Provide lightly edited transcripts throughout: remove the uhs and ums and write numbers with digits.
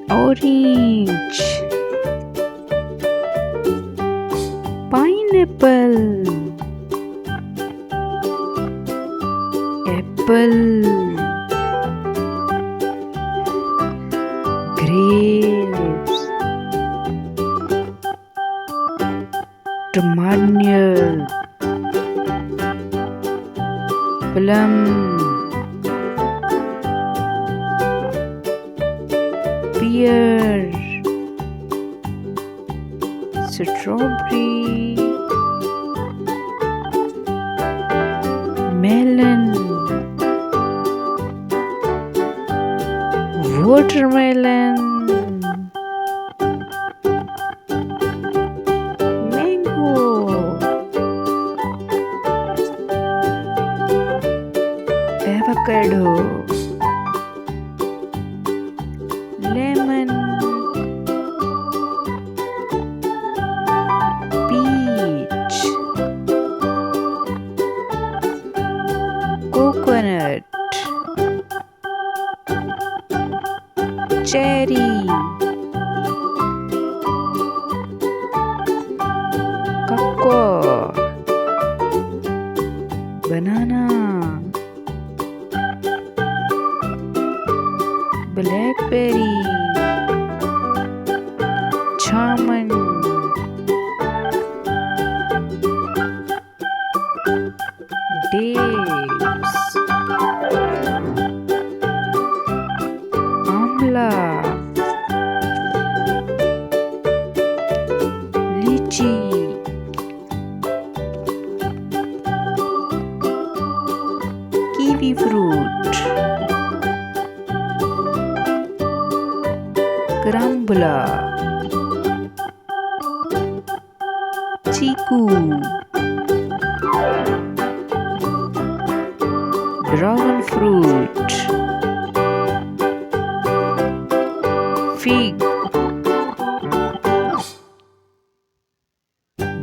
orange, pineapple, apple, grapes, tomato, plum, pear, strawberry, melon, watermelon, mango, avocado, lemon, peach, coconut, cherry, cocoa, banana, blackberry, jamun, dates, amla, lychee, kiwi fruit, carambola, chiku, dragon fruit, fig,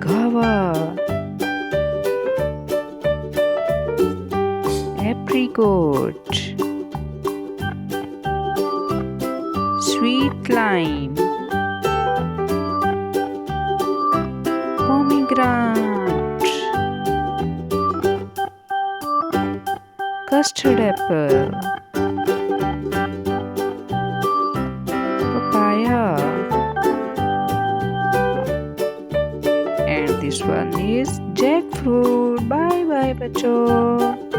guava, apricot, sweet lime, pomegranate, custard apple, papaya, and this one is jackfruit. Bye bye, बच्चों.